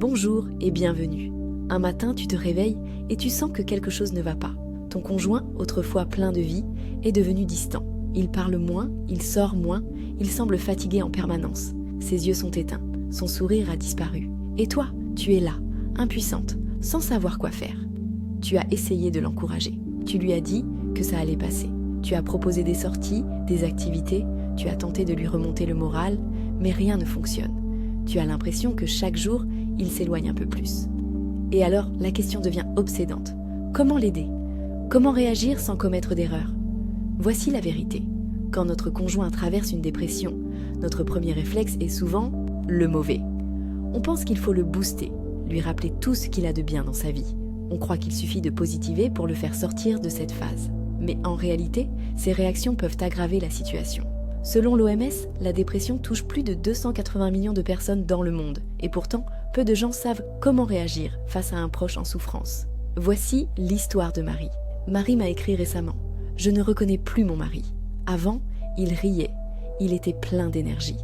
Bonjour et bienvenue. Un matin, tu te réveilles et tu sens que quelque chose ne va pas. Ton conjoint, autrefois plein de vie, est devenu distant. Il parle moins, il sort moins, il semble fatigué en permanence. Ses yeux sont éteints, son sourire a disparu. Et toi, tu es là, impuissante, sans savoir quoi faire. Tu as essayé de l'encourager. Tu lui as dit que ça allait passer. Tu as proposé des sorties, des activités, tu as tenté de lui remonter le moral, mais rien ne fonctionne. Tu as l'impression que chaque jour, il s'éloigne un peu plus. Et alors, la question devient obsédante. Comment l'aider ? Comment réagir sans commettre d'erreur ? Voici la vérité. Quand notre conjoint traverse une dépression, notre premier réflexe est souvent le mauvais. On pense qu'il faut le booster, lui rappeler tout ce qu'il a de bien dans sa vie. On croit qu'il suffit de positiver pour le faire sortir de cette phase. Mais en réalité, ces réactions peuvent aggraver la situation. Selon l'OMS, la dépression touche plus de 280 millions de personnes dans le monde. Et pourtant, peu de gens savent comment réagir face à un proche en souffrance. Voici l'histoire de Marie. Marie m'a écrit récemment. Je ne reconnais plus mon mari. Avant, il riait. Il était plein d'énergie.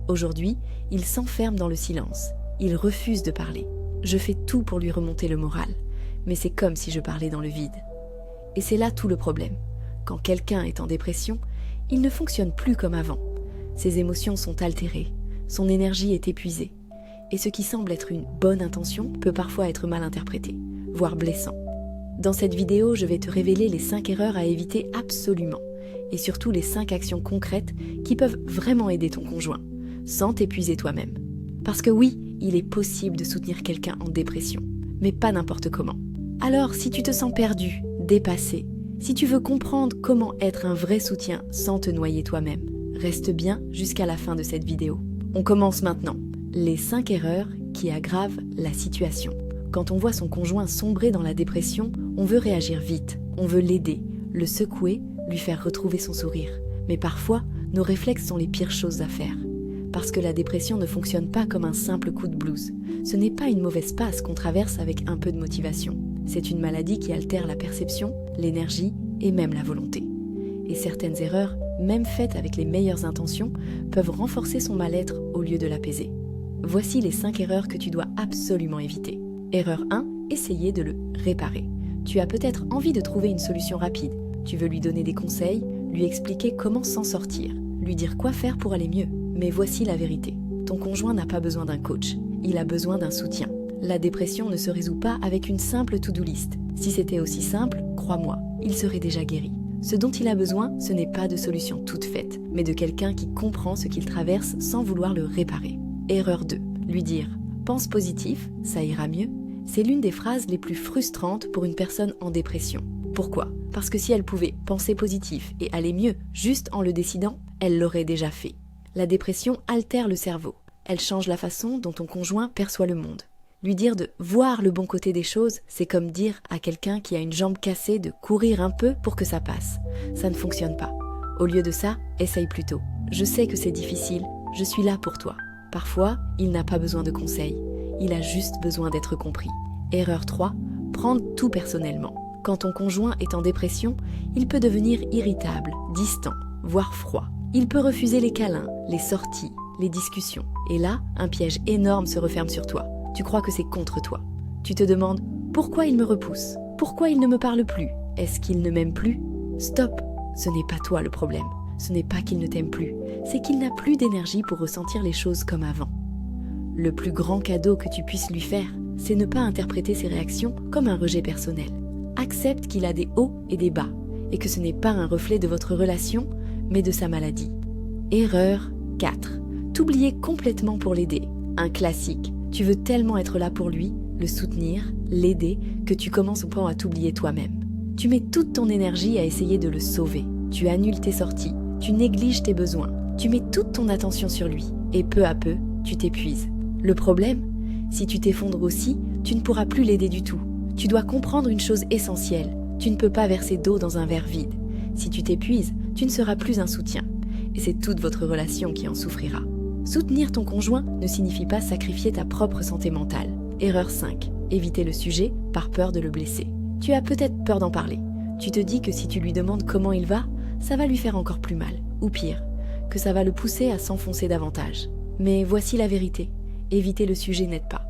Aujourd'hui, il s'enferme dans le silence. Il refuse de parler. Je fais tout pour lui remonter le moral. Mais c'est comme si je parlais dans le vide. Et c'est là tout le problème. Quand quelqu'un est en dépression, il ne fonctionne plus comme avant. Ses émotions sont altérées. Son énergie est épuisée. Et ce qui semble être une bonne intention peut parfois être mal interprété, voire blessant. Dans cette vidéo, je vais te révéler les 5 erreurs à éviter absolument. Et surtout les 5 actions concrètes qui peuvent vraiment aider ton conjoint, sans t'épuiser toi-même. Parce que oui, il est possible de soutenir quelqu'un en dépression, mais pas n'importe comment. Alors, si tu te sens perdu, dépassé, si tu veux comprendre comment être un vrai soutien sans te noyer toi-même, reste bien jusqu'à la fin de cette vidéo. On commence maintenant. Les 5 erreurs qui aggravent la situation. Quand on voit son conjoint sombrer dans la dépression, on veut réagir vite, on veut l'aider, le secouer, lui faire retrouver son sourire. Mais parfois, nos réflexes sont les pires choses à faire. Parce que la dépression ne fonctionne pas comme un simple coup de blues. Ce n'est pas une mauvaise passe qu'on traverse avec un peu de motivation. C'est une maladie qui altère la perception, l'énergie et même la volonté. Et certaines erreurs, même faites avec les meilleures intentions, peuvent renforcer son mal-être au lieu de l'apaiser. Voici les 5 erreurs que tu dois absolument éviter. Erreur 1, essayer de le réparer. Tu as peut-être envie de trouver une solution rapide. Tu veux lui donner des conseils, lui expliquer comment s'en sortir, lui dire quoi faire pour aller mieux. Mais voici la vérité. Ton conjoint n'a pas besoin d'un coach, il a besoin d'un soutien. La dépression ne se résout pas avec une simple to-do list. Si c'était aussi simple, crois-moi, il serait déjà guéri. Ce dont il a besoin, ce n'est pas de solution toute faite, mais de quelqu'un qui comprend ce qu'il traverse sans vouloir le réparer. Erreur 2. Lui dire « pense positif, ça ira mieux », c'est l'une des phrases les plus frustrantes pour une personne en dépression. Pourquoi ? Parce que si elle pouvait penser positif et aller mieux juste en le décidant, elle l'aurait déjà fait. La dépression altère le cerveau. Elle change la façon dont ton conjoint perçoit le monde. Lui dire de voir le bon côté des choses, c'est comme dire à quelqu'un qui a une jambe cassée de courir un peu pour que ça passe. Ça ne fonctionne pas. Au lieu de ça, essaye plutôt. Je sais que c'est difficile, je suis là pour toi. Parfois, il n'a pas besoin de conseils. Il a juste besoin d'être compris. Erreur 3, prendre tout personnellement. Quand ton conjoint est en dépression, il peut devenir irritable, distant, voire froid. Il peut refuser les câlins, les sorties, les discussions. Et là, un piège énorme se referme sur toi. Tu crois que c'est contre toi. Tu te demandes pourquoi il me repousse ? Pourquoi il ne me parle plus ? Est-ce qu'il ne m'aime plus ? Stop, ce n'est pas toi le problème. Ce n'est pas qu'il ne t'aime plus, c'est qu'il n'a plus d'énergie pour ressentir les choses comme avant. Le plus grand cadeau que tu puisses lui faire, c'est ne pas interpréter ses réactions comme un rejet personnel. Accepte qu'il a des hauts et des bas, et que ce n'est pas un reflet de votre relation, mais de sa maladie. Erreur 4. T'oublier complètement pour l'aider. Un classique. Tu veux tellement être là pour lui, le soutenir, l'aider, que tu commences au point à t'oublier toi-même. Tu mets toute ton énergie à essayer de le sauver. Tu annules tes sorties, tu négliges tes besoins, tu mets toute ton attention sur lui, et peu à peu, tu t'épuises. Le problème, si tu t'effondres aussi, tu ne pourras plus l'aider du tout. Tu dois comprendre une chose essentielle, tu ne peux pas verser d'eau dans un verre vide. Si tu t'épuises, tu ne seras plus un soutien. Et c'est toute votre relation qui en souffrira. Soutenir ton conjoint ne signifie pas sacrifier ta propre santé mentale. Erreur 5. Éviter le sujet par peur de le blesser. Tu as peut-être peur d'en parler. Tu te dis que si tu lui demandes comment il va, ça va lui faire encore plus mal. Ou pire, que ça va le pousser à s'enfoncer davantage. Mais voici la vérité. Éviter le sujet n'aide pas.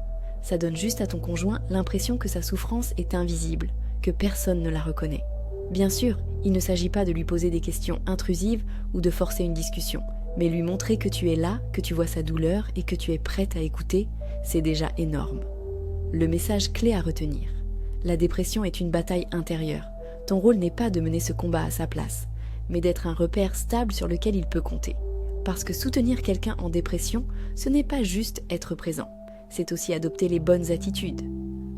Ça donne juste à ton conjoint l'impression que sa souffrance est invisible, que personne ne la reconnaît. Bien sûr, il ne s'agit pas de lui poser des questions intrusives ou de forcer une discussion, mais lui montrer que tu es là, que tu vois sa douleur et que tu es prête à écouter, c'est déjà énorme. Le message clé à retenir. La dépression est une bataille intérieure. Ton rôle n'est pas de mener ce combat à sa place, mais d'être un repère stable sur lequel il peut compter. Parce que soutenir quelqu'un en dépression, ce n'est pas juste être présent, c'est aussi adopter les bonnes attitudes.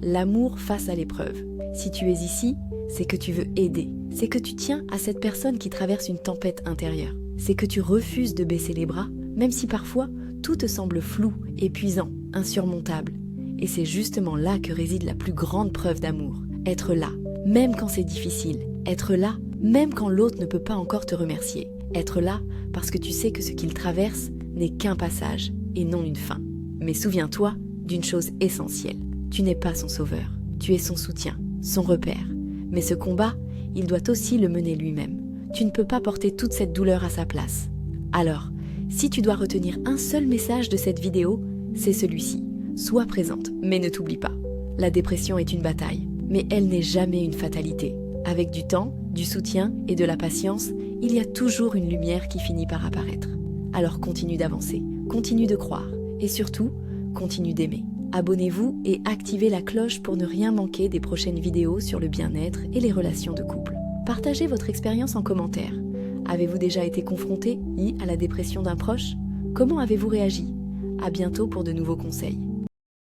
L'amour face à l'épreuve. Si tu es ici, c'est que tu veux aider, c'est que tu tiens à cette personne qui traverse une tempête intérieure, c'est que tu refuses de baisser les bras, même si parfois tout te semble flou, épuisant, insurmontable. Et c'est justement là que réside la plus grande preuve d'amour. Être là, même quand c'est difficile. Être là, même quand l'autre ne peut pas encore te remercier. Être là parce que tu sais que ce qu'il traverse n'est qu'un passage et non une fin. Mais souviens-toi d'une chose essentielle. Tu n'es pas son sauveur. Tu es son soutien, son repère. Mais ce combat, il doit aussi le mener lui-même. Tu ne peux pas porter toute cette douleur à sa place. Alors, si tu dois retenir un seul message de cette vidéo, c'est celui-ci. Sois présente, mais ne t'oublie pas. La dépression est une bataille, mais elle n'est jamais une fatalité. Avec du temps, du soutien et de la patience, il y a toujours une lumière qui finit par apparaître. Alors continue d'avancer, continue de croire et surtout, continue d'aimer. Abonnez-vous et activez la cloche pour ne rien manquer des prochaines vidéos sur le bien-être et les relations de couple. Partagez votre expérience en commentaire. Avez-vous déjà été confronté à la dépression d'un proche? Comment avez-vous réagi? À bientôt pour de nouveaux conseils.